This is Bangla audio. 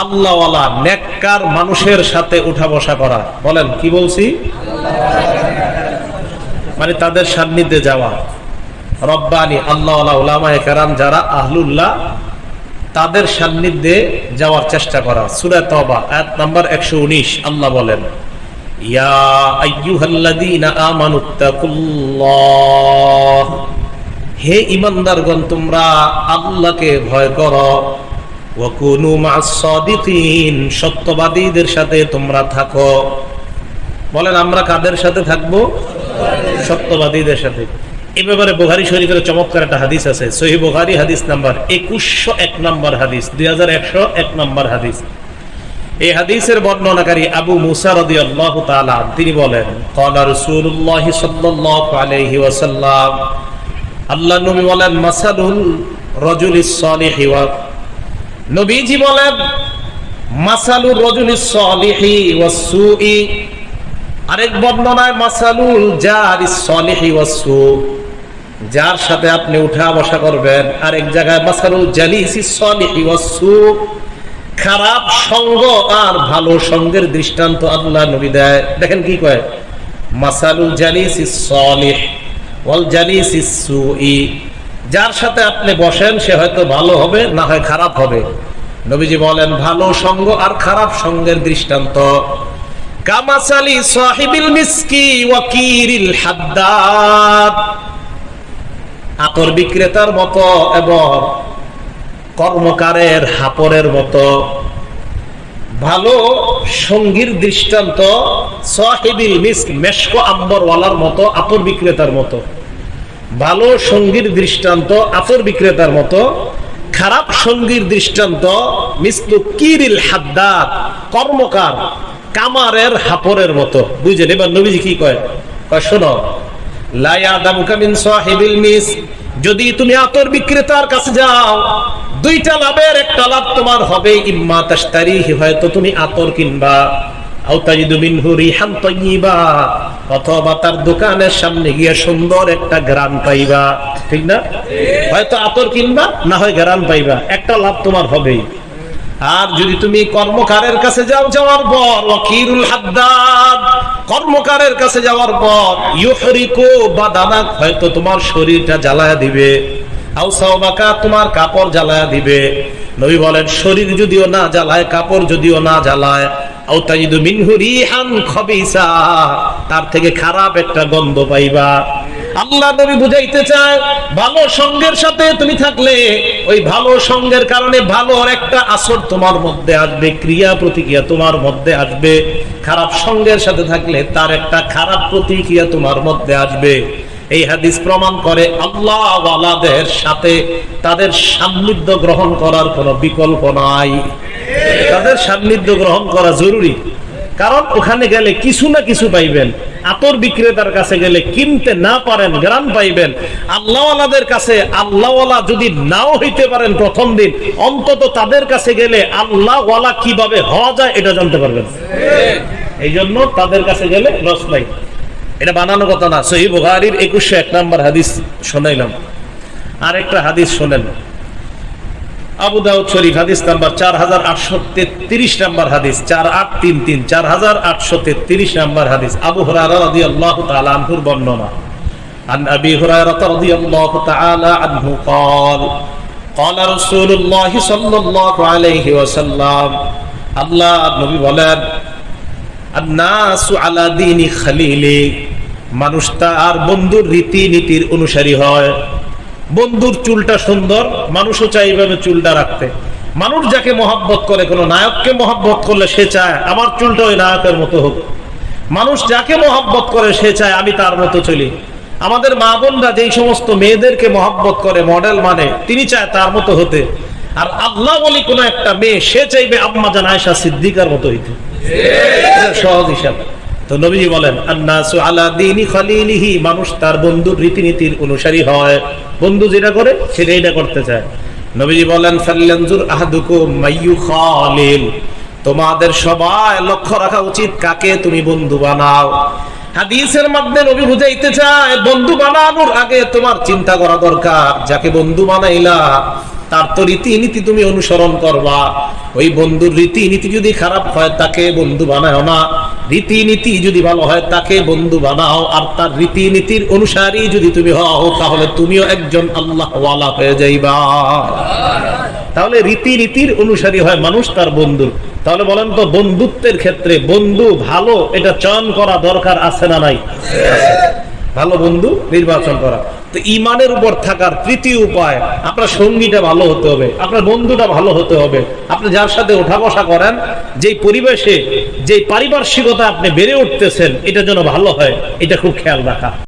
আল্লাহওয়ালা নেককার মানুষের সাথে উঠা বসা করা। বলেন কি বলছি? মানে তাদের সান্নিধ্যে যাওয়া। রব্বানি আল্লাহওয়ালা উলামায়ে কেরাম যারা আহলুল্লাহ, তাদের সান্নিধ্যে যাওয়ার চেষ্টা করা। সূরা তাওবা আয়াত নাম্বার 119 আল্লাহ বলেন, ইয়া আইয়ুহাল্লাযীনা আমানুত্তাকুল্লাহ, হে ঈমানদারগণ তোমরা আল্লাহকে ভয় করো। ওয়া কুনু মা'আস সাদিকিন, সত্যবাদীদের সাথে তোমরা থাকো। বলেন আমরা কাদের সাথে থাকবো? সত্যবাদীদের সাথে। এই ব্যাপারে বুখারী শরীফের চমৎকার একটা হাদিস আছে, সহিহ বুখারী হাদিস নাম্বার 2101 নম্বর হাদিস, 2101 নম্বর হাদিস। এই হাদিসের বর্ণনাকারী আবু মুসা রাদিয়াল্লাহু তাআলা তিনি বলেন, ক্বালা রাসূলুল্লাহ সাল্লাল্লাহু আলাইহি ওয়াসাল্লাম, আল্লাহ নবী বলেন, মাসালুল রাজুলিস সালিহি ওয়া, নবীজি বলেন মাসালুর রাজুলিস সালিহি ওয়াস সুই। আরেক বর্ণনায় মাসালুল জারিস সালিহি ওয়াস সু, যার সাথে আপনি উঠা বসা করবেন। আরেক জায়গায় মাসালুল জালিসিস সালিহি ওয়াস সু, খারাপ সঙ্গ আর ভালো সঙ্গের দৃষ্টান্ত আল্লাহ নবী দেয়। দেখেন কি কয়, মাসালুল জালিসিস সালিহ ওয়াল জালিসিস সুই, যার সাথে আপনি বসেন সে হয়তো ভালো হবে, না হয় খারাপ হবে। নবীজি বলেন ভালো সঙ্গ আর খারাপ সঙ্গের দৃষ্টান্ত কামাসালি সাহিবিল মিসকি ওয়া কিরিল হাদ্দাদ, আতর বিক্রেতার মতো এবং কর্মকারের হাপরের মতো। ভালো সঙ্গীর দৃষ্টান্ত সাহিবিল মিস্ক, মেশক আম্বরওয়ালার মতো, আতর বিক্রেতার মতো। ভালো সঙ্গীর দৃষ্টান্ত আতর বিক্রেতার মতো, খারাপ সঙ্গীর দৃষ্টান্ত মিসলু কিরিল হাদ্দাদ, কর্মকার কামারের হাপরের মতো। বুঝলেন? এবার নবীজি কি কয়, শোনো, লা ইয়াদামুকা মিন সাহিবিল মিস্ক, যদি তুমি আতর বিক্রেতার কাছে যাও, দুইটা লাভের একটা লাভ তোমার হবে, ইম্মা তাশতারিহি, হয়তো তুমি আতর কিনবা, আও তাজিদু মিনহু রিহান তাইয়্যিবা, অথবা তার দোকানের সামনে গিয়ে সুন্দর একটা ঘ্রাণ পাইবা। ঠিক না? হয়তো আতর কিনবা, না হয় ঘ্রাণ পাইবা, একটা লাভ তোমার হবেই। আর যদি তুমি কর্মকারের কাছে যাও, যাওয়ার পর ওয়াকিরুল হাদ্দাদ, কর্মকারের কাছে যাওয়ার পর ইউহরিকু বাদানাক, হয়তো তোমার শরীরটা জ্বালায়া দিবে, আও সাওবাকা, তোমার কাপড় জ্বালায়া দিবে। নবী বলেন শরীর যদিও না জ্বালায়, কাপড় যদিও না জ্বালায়, আও তাজিদু মিনহু রিহান খাবিসা, তার থেকে খারাপ একটা গন্ধ পাইবা। আল্লাহ নবী বুঝাইতে চায় ভালো সঙ্গের সাথে তুমি থাকলে ওই ভালো সঙ্গের কারণে ভালো একটা আসর তোমার মধ্যে আসবে, ক্রিয়া প্রতিক্রিয়া তোমার মধ্যে আসবে। খারাপ সঙ্গের সাথে থাকলে তার একটা খারাপ প্রতিক্রিয়া তোমার মধ্যে আসবে। এই হাদিস প্রমাণ করে আল্লাহ ওয়ালাদের সাথে তাদের সান্নিধ্য গ্রহণ করার কোনো বিকল্প নাই। তাদের সান্নিধ্য গ্রহণ করা জরুরি, কারণ ওখানে গেলে কিছু না কিছু পাইবেন। আতর বিক্রেতার কাছে গেলে কিনতে না পারেন, ঘ্রাণ পাইবেন। আল্লাহওয়ালাদের কাছে আল্লাহওয়ালা যদি নাও হইতে পারেন প্রথম দিন, অন্তত তাদের কাছে গেলে আল্লাহওয়ালা কিভাবে হওয়া যায় এটা জানতে পারবেন। এই জন্য তাদের কাছে গেলে লস নাই। এটা বানানো কথা না, সহিহ বুখারীর 2101 নম্বর হাদিস শোনাইলাম। আরেকটা হাদিস শোনেন, আবু দাউদ শরীফ হাদিস নাম্বার 4833 নম্বর হাদিস, 4833, 4833 নম্বর হাদিস। আবু হুরায়রা রাদিয়াল্লাহু তাআলা আনহুর বর্ণনা, আন আবি হুরায়রা রাদিয়াল্লাহু তাআলা আনহু قال قال رسول الله صلى الله عليه وسلم, আল্লাহ নবী বলেন, আন-নাসু আলা দীনি খালিলি, মানুষ তার বন্ধুর রীতিনীতির অনুসারী হয়। বন্ধুর চুলটা সুন্দর, মানুষও চাই এইভাবে চুলটা রাখতে। মানুষ যাকে মহব্বত করে, কোন নায়ককে মহব্বত করলে সে চায় আমার চুলটা ওই নায়কের মতো হোক। মানুষ যাকে মহব্বত করে সে চায় আমি তার মতো চলি। আমাদের মা বোনরা যেই সমস্ত মেয়েদেরকে মহব্বত করে, মডেল মানে, তিনি চায় তার মতো হতে। আর আল্লাহ বলি কোন একটা মেয়ে, সে চাইবে আম্মা জান আয়েশা সিদ্দিকার মতো হইতে। সহজ হিসাব। তো নবীজি বলেন আন-নাসু আলা দীনি খালিলিহি, মানুষ তার বন্ধুর রীতিনীতির অনুসারী হয়। বন্ধু যেটা করে সেটা এটা করতে চায়। নবীজি বলেন ফাল্যানজুর আহাদুকুম মাইয়ু খালিল, তোমাদের সবাই লক্ষ্য রাখা উচিত কাকে তুমি বন্ধু বানাও। হাদিসের মধ্যে নবী বুঝাইতে চায় বন্ধু বানানোর আগে তোমার চিন্তা করা দরকার, যাকে বন্ধু বানাইলা তার তো রীতিনীতি তুমি অনুসরণ করবা। ওই বন্ধুর রীতিনীতি যদি খারাপ হয় তাকে বন্ধু বানাও না, রীতিনীতি যদি ভালো হয় তাকে বন্ধু বানাও। আর তার রীতিনীতির অনুসারী যদি তুমি হও তাহলে তুমিও একজন আল্লাহওয়ালা হয়ে যাইবা। তাহলে রীতিনীতির অনুসারী হয় মানুষ তার বন্ধুর। তাহলে বলেন তো, বন্ধুত্বের ক্ষেত্রে বন্ধু ভালো এটা চয়ন করা দরকার আছে না নাই? ভালো বন্ধু নির্বাচন করা। তো ঈমানের উপর থাকার তৃতীয় উপায়, আপনার সঙ্গীটা ভালো হতে হবে, আপনার বন্ধুটা ভালো হতে হবে। আপনি যার সাথে ওঠা বসা করেন, যেই পরিবেশে যেই পারিপার্শ্বিকতা আপনি বেড়ে উঠতেছেন, এটা যেন ভালো হয়, এটা খুব খেয়াল রাখা।